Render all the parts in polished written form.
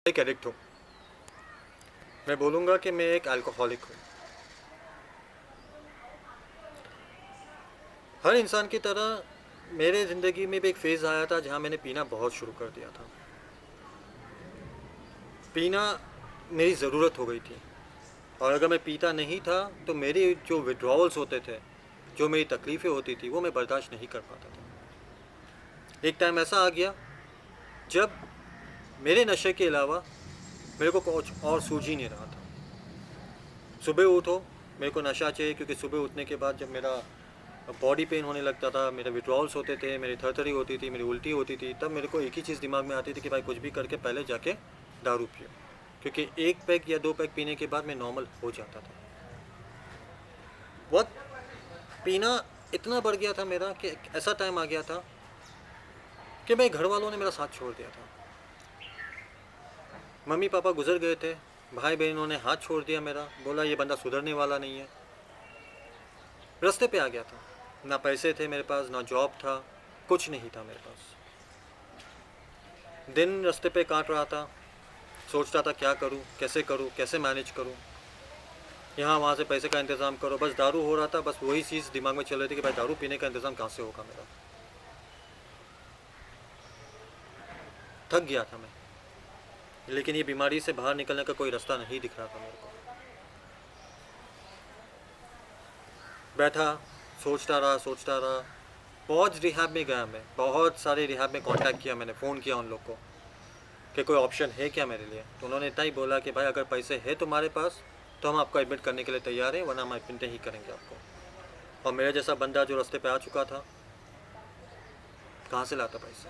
एक एडिक्ट हूँ। मैं बोलूँगा कि मैं एक अल्कोहलिक हूँ। हर इंसान की तरह मेरे ज़िंदगी में भी एक फ़ेज़ आया था जहाँ मैंने पीना बहुत शुरू कर दिया था। पीना मेरी ज़रूरत हो गई थी और अगर मैं पीता नहीं था तो मेरे जो विड्रॉवल्स होते थे, जो मेरी तकलीफ़ें होती थी, वो मैं बर्दाश्त नहीं कर पाता था। एक टाइम ऐसा आ गया जब मेरे नशे के अलावा मेरे को कुछ और सूझ ही नहीं रहा था। सुबह उठो, मेरे को नशा चाहिए, क्योंकि सुबह उठने के बाद जब मेरा बॉडी पेन होने लगता था, मेरे विड्रॉल्स होते थे, मेरी थरथरी होती थी, मेरी उल्टी होती थी, तब मेरे को एक ही चीज़ दिमाग में आती थी कि भाई कुछ भी करके पहले जाके दारू पियो, क्योंकि एक पैक या 2 पैक पीने के बाद मैं नॉर्मल हो जाता था। वक्त पीना इतना बढ़ गया था मेरा कि ऐसा टाइम आ गया था कि मेरे घर वालों ने मेरा साथ छोड़ दिया था। मम्मी पापा गुजर गए थे, भाई बहनों ने हाथ छोड़ दिया मेरा, बोला ये बंदा सुधरने वाला नहीं है। रास्ते पे आ गया था, ना पैसे थे मेरे पास, ना जॉब था, कुछ नहीं था मेरे पास। दिन रास्ते पे काट रहा था, सोचता था क्या करूं, कैसे मैनेज करूं। यहाँ वहाँ से पैसे का इंतज़ाम करो, बस दारू हो रहा था, बस वही चीज़ दिमाग में चल रही थी कि भाई दारू पीने का इंतज़ाम कहाँ से होगा मेरा। थक गया था मैं, लेकिन ये बीमारी से बाहर निकलने का कोई रास्ता नहीं दिख रहा था मेरे को। बैठा, सोचता रहा। बहुत रिहैब में गया मैं, बहुत सारे रिहैब में कांटेक्ट किया मैंने, फ़ोन किया उन लोग को कि कोई ऑप्शन है क्या मेरे लिए। तो उन्होंने इतना ही बोला कि भाई अगर पैसे है तुम्हारे पास तो हम आपको एडमिट करने के लिए तैयार हैं, वरना हम एडमिट नहीं करेंगे आपको। और मेरे जैसा बंदा जो रास्ते पे आ चुका था, कहाँ से लाता पैसे?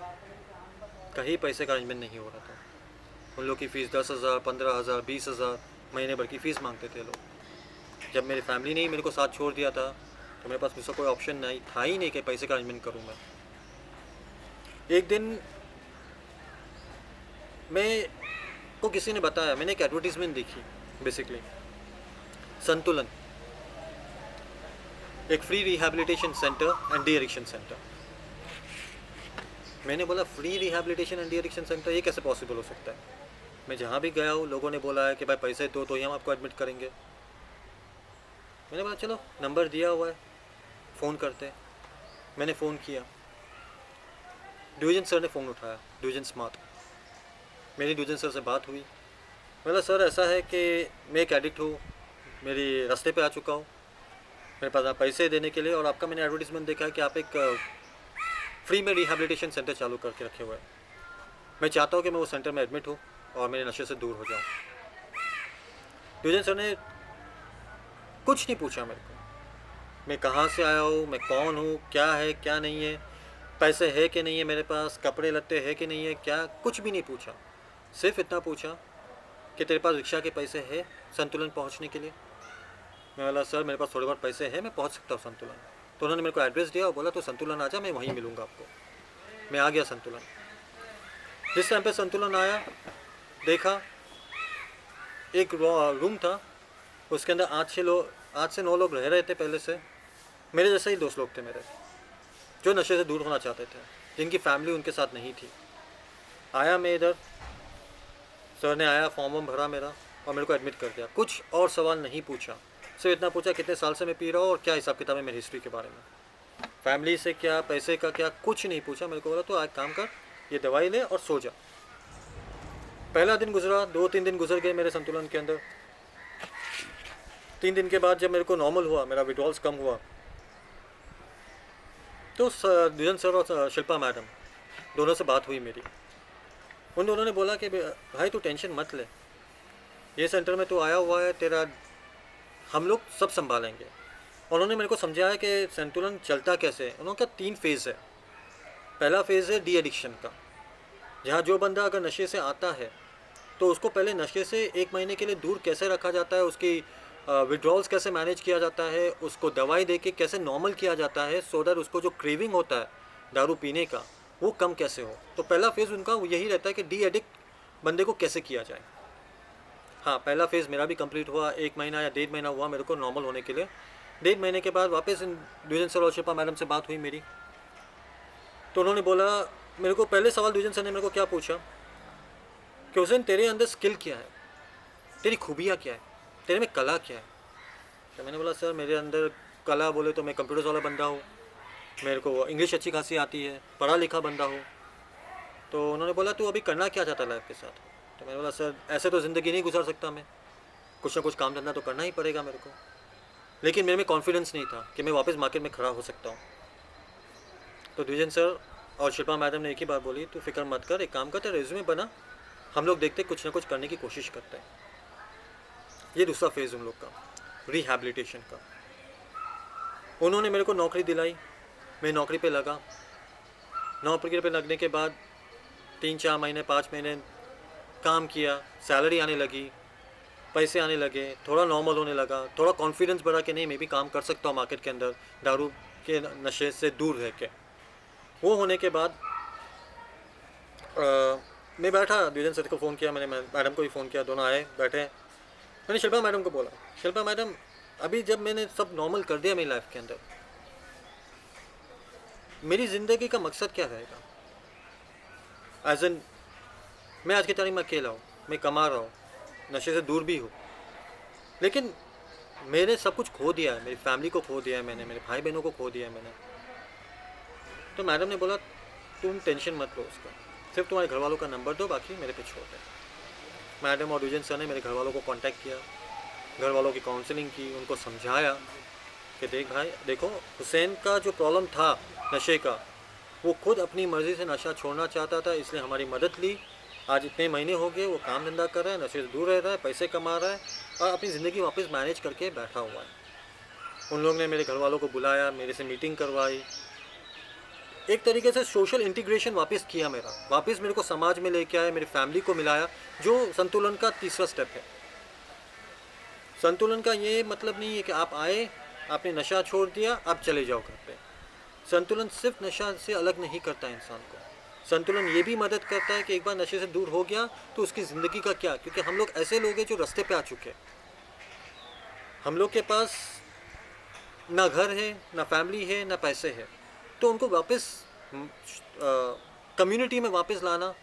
कहीं पैसे का अरेंजमेंट नहीं हो रहा था। उन लोग की फ़ीस 10,000, 15,000, 20,000 महीने भर की फ़ीस मांगते थे लोग। जब मेरी फैमिली ने ही मेरे को साथ छोड़ दिया था तो मेरे पास मुझसे कोई ऑप्शन नहीं था ही नहीं कि पैसे का अरेंजमेंट करूँ मैं। एक दिन मैं को किसी ने बताया, मैंने एक एडवर्टीज़मेंट देखी, बेसिकली संतुलन, एक free rehabilitation centre and de addiction centre. मैंने बोला free rehabilitation and de addiction centre, ये कैसे पॉसिबल हो सकता है? मैं जहाँ भी गया हूँ लोगों ने बोला है कि भाई पैसे दो तो ही हम आपको एडमिट करेंगे। मैंने बोला चलो, नंबर दिया हुआ है, फ़ोन करते हैं। मैंने फ़ोन किया, डिवीजन सर ने फ़ोन उठाया, डिवीजन स्मार्ट। मेरी डिवीजन सर से बात हुई। बोला सर ऐसा है कि मैं एक एडिक्ट हूँ, मेरी रास्ते पे आ चुका हूँ, मेरे पास आप पैसे देने के लिए, और आपका मैंने एडवर्टीज़मेंट देखा है कि आप एक फ्री में रिहैबिलिटेशन सेंटर चालू करके रखे हुए हैं। मैं चाहता हूँ कि मैं उस सेंटर में एडमिट हूँ और मेरे नशे से दूर हो जाऊँ। डिवीजन सर ने कुछ नहीं पूछा मेरे को, मैं कहाँ से आया हूँ, मैं कौन हूँ, क्या है क्या नहीं है, पैसे है कि नहीं है मेरे पास, कपड़े लत्ते है कि नहीं है, क्या, कुछ भी नहीं पूछा। सिर्फ इतना पूछा कि तेरे पास रिक्शा के पैसे है संतुलन पहुँचने के लिए? मैं बोला सर मेरे पास थोड़े बहुत पैसे हैं, मैं पहुँच सकता हूँ संतुलन। तो उन्होंने मेरे को एड्रेस दिया और बोला तो संतुलन आ जा, मैं वहीं मिलूँगा आपको। मैं आ गया संतुलन। जिस टाइम पे संतुलन आया, देखा एक रूम था, उसके अंदर 8 से 9 लोग रह रहे थे पहले से, मेरे जैसे ही दोस्त लोग थे मेरे, जो नशे से दूर होना चाहते थे, जिनकी फैमिली उनके साथ नहीं थी। आया मैं इधर, सर ने आया, फॉर्म वॉर्म भरा मेरा और मेरे को एडमिट कर दिया। कुछ और सवाल नहीं पूछा, सिर्फ इतना पूछा कितने साल से मैं पी रहा हूँ और क्या हिसाब किताब है मेरी हिस्ट्री के बारे में। फैमिली से क्या, पैसे का क्या, कुछ नहीं पूछा। मेरे को बोला तो आज काम कर, ये दवाई ले और सो जा। पहला दिन गुजरा, 2-3 दिन गुजर गए मेरे संतुलन के अंदर। 3 दिन के बाद जब मेरे को नॉर्मल हुआ, मेरा विड्रॉल्स कम हुआ, तो दुजन सर और शिल्पा मैडम दोनों से बात हुई मेरी। उन दोनों ने बोला कि भाई तू टेंशन मत ले, ये सेंटर में तू आया हुआ है, तेरा हम लोग सब संभालेंगे। और उन्होंने मेरे को समझाया कि संतुलन चलता कैसे है। उन्होंने कहा 3 फेज़ है। पहला फेज़ है डी एडिक्शन का, जहाँ जो बंदा अगर नशे से आता है तो उसको पहले नशे से 1 महीने के लिए दूर कैसे रखा जाता है, उसकी विड्रॉल्स कैसे मैनेज किया जाता है, उसको दवाई दे के कैसे नॉर्मल किया जाता है, सो दैट उसको जो क्रेविंग होता है दारू पीने का वो कम कैसे हो। तो पहला फेज़ उनका यही रहता है कि डी एडिक्ट बंदे को कैसे किया जाए। हाँ, पहला फेज़ मेरा भी कंप्लीट हुआ, 1 महीना या 1.5 महीना हुआ मेरे को नॉर्मल होने के लिए। 1.5 महीने के बाद वापस द्विजन सर और शिल्पा मैडम से बात हुई मेरी। तो उन्होंने बोला, मेरे को पहले सवाल द्विजन सर ने मेरे को क्या पूछा कि हुसैन तेरे अंदर स्किल क्या है, तेरी खूबियाँ क्या है, तेरे में कला क्या है। तो मैंने बोला सर मेरे अंदर कला बोले तो मैं कंप्यूटर्स वाला बंदा हूँ, मेरे को इंग्लिश अच्छी खासी आती है, पढ़ा लिखा बंदा हूँ। तो उन्होंने बोला तू अभी करना क्या चाहता लाइफ के साथ। तो मैंने बोला सर ऐसे तो ज़िंदगी नहीं गुजार सकता मैं, कुछ ना कुछ काम धंधा तो करना ही पड़ेगा मेरे को। लेकिन मेरे में कॉन्फिडेंस नहीं था कि मैं वापस मार्केट में खड़ा हो सकता हूँ। तो द्विजन सर और शिल्पा मैडम ने एक ही बात बोली, तू फिक्र मत कर, एक काम कर, तेरा रेज्यूमे बना, हम लोग देखते कुछ ना कुछ करने की कोशिश करते हैं। ये दूसरा फेज़ उन लोग का, रिहैबिलिटेशन का। उन्होंने मेरे को नौकरी दिलाई, मैं नौकरी पे लगा। नौकरी पे लगने के बाद 3-4 महीने 5 महीने काम किया, सैलरी आने लगी, पैसे आने लगे, थोड़ा नॉर्मल होने लगा, थोड़ा कॉन्फिडेंस बढ़ा कि नहीं मैं भी काम कर सकता हूँ मार्केट के अंदर, दारू के नशे से दूर रह के। वो होने के बाद मैं बैठा, द्विजन सर को फ़ोन किया मैंने, मैडम को भी फ़ोन किया, दोनों आए बैठे। मैंने शिल्पा मैडम को बोला, शिल्पा मैडम अभी जब मैंने सब नॉर्मल कर दिया मेरी लाइफ के अंदर, मेरी ज़िंदगी का मकसद क्या रहेगा। एज एन मैं आज की तारीख में अकेला हूँ, मैं कमा रहा हूँ, नशे से दूर भी हूँ, लेकिन मैंने सब कुछ खो दिया है, मेरी फैमिली को खो दिया है मैंने, मेरे भाई बहनों को खो दिया है मैंने। तो मैडम ने बोला तुम टेंशन मत लो उसका, सिर्फ तुम्हारे घर वालों का नंबर दो, बाकी मेरे पे छोड़ दे। मैडम और द्विजन सर ने मेरे घर वालों को कांटेक्ट किया, घर वालों की काउंसलिंग की, उनको समझाया कि देख भाई देखो, हुसैन का जो प्रॉब्लम था नशे का, वो खुद अपनी मर्ज़ी से नशा छोड़ना चाहता था, इसलिए हमारी मदद ली। आज इतने महीने हो गए वो काम धंधा कर रहा है, नशे से दूर रह रहा है, पैसे कमा रहा है और अपनी ज़िंदगी वापस मैनेज करके बैठा हुआ है। उन लोगों ने मेरे घर वालों को बुलाया, मेरे से मीटिंग करवाई, एक तरीके से सोशल इंटीग्रेशन वापस किया मेरा, वापस मेरे को समाज में लेके आया, मेरी फैमिली को मिलाया, जो संतुलन का तीसरा स्टेप है। संतुलन का ये मतलब नहीं है कि आप आए, आपने नशा छोड़ दिया, आप चले जाओ घर पे। संतुलन सिर्फ नशा से अलग नहीं करता है इंसान को, संतुलन ये भी मदद करता है कि एक बार नशे से दूर हो गया तो उसकी ज़िंदगी का क्या, क्योंकि हम लोग ऐसे लोग हैं जो रास्ते पे आ चुके हैं, हम लोग के पास ना घर है, ना फैमिली है, ना पैसे है, तो उनको वापस कम्युनिटी में वापस लाना,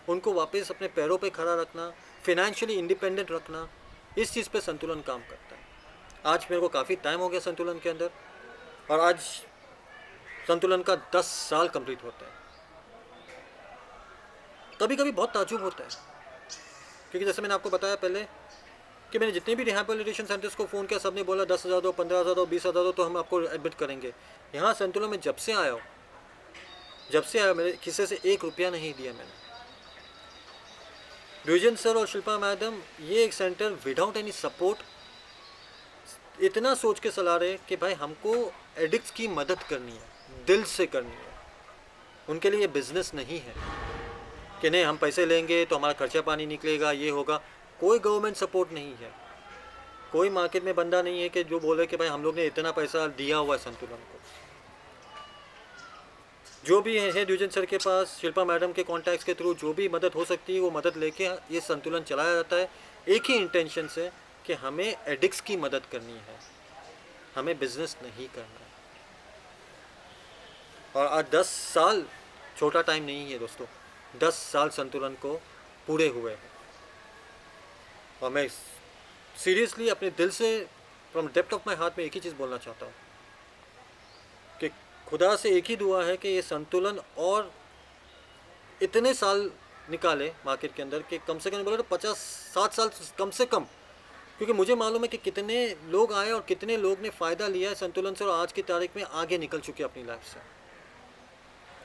उनको वापस अपने पैरों पे खड़ा रखना, फिनेंशियली इंडिपेंडेंट रखना, इस चीज़ पे संतुलन काम करता है। आज मेरे को काफ़ी टाइम हो गया संतुलन के अंदर, और आज संतुलन का 10 साल कंप्लीट होता है। कभी कभी बहुत ताज्जुब होता है, क्योंकि जैसे मैंने आपको बताया पहले कि मैंने जितने भी रिहैबिलिटेशन सेंटर्स को फ़ोन किया, सब ने बोला 10,000 दो, 15,000 दो, 20,000 दो तो हम आपको एडमिट करेंगे। यहाँ संतुलन में जब से आया मेरे किसी से 1 रुपया नहीं दिया मैंने। द्विजन सर और शिल्पा मैडम ये एक सेंटर विदाउट एनी सपोर्ट इतना सोच के चला रहे कि भाई हमको एडिक्ट्स की मदद करनी है, दिल से करनी है। उनके लिए बिजनेस नहीं है कि नहीं हम पैसे लेंगे तो हमारा खर्चा पानी निकलेगा, ये होगा। कोई गवर्नमेंट सपोर्ट नहीं है, कोई मार्केट में बंदा नहीं है कि जो बोले कि भाई हम लोग ने इतना पैसा दिया हुआ है संतुलन को। जो भी है द्विजन सर के पास, शिल्पा मैडम के कॉन्टैक्ट्स के थ्रू जो भी मदद हो सकती है वो मदद लेके ये संतुलन चलाया जाता है, एक ही इंटेंशन से कि हमें एडिक्ट्स की मदद करनी है, हमें बिजनेस नहीं करना है। और आज 10 साल छोटा टाइम नहीं है दोस्तों, 10 साल संतुलन को पूरे हुए हैं। और मैं सीरियसली अपने दिल से, from depth of my heart में एक ही चीज़ बोलना चाहता हूँ कि खुदा से एक ही दुआ है कि ये संतुलन और इतने साल निकाले मार्केट के अंदर कि कम से कम बोले तो 50-60 साल कम से कम, क्योंकि मुझे मालूम है कि कितने लोग आए और कितने लोग ने फ़ायदा लिया है संतुलन से और आज की तारीख में आगे निकल चुके अपनी लाइफ से।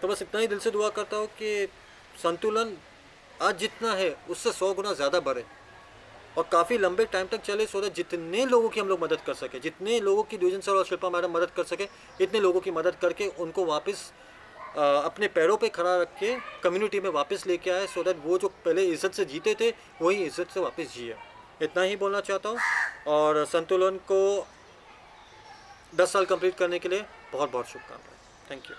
तो बस इतना ही दिल से दुआ करता हूँ कि संतुलन आज जितना है उससे 100 गुना ज़्यादा बढ़े और काफ़ी लंबे टाइम तक चले, सो दैट जितने लोगों की हम लोग मदद कर सके, जितने लोगों की द्विजन सर और शिल्पा मैडम मदद कर सके, इतने लोगों की मदद करके उनको वापस अपने पैरों पे खड़ा रख के कम्युनिटी में वापस लेके आए, सो दैट वो जो पहले इज़्ज़त से जीते थे वही इज़्ज़त से वापस जिए। इतना ही बोलना चाहता हूँ। और संतुलन को 10 साल कंप्लीट करने के लिए बहुत बहुत शुभकामनाएं। Thank you.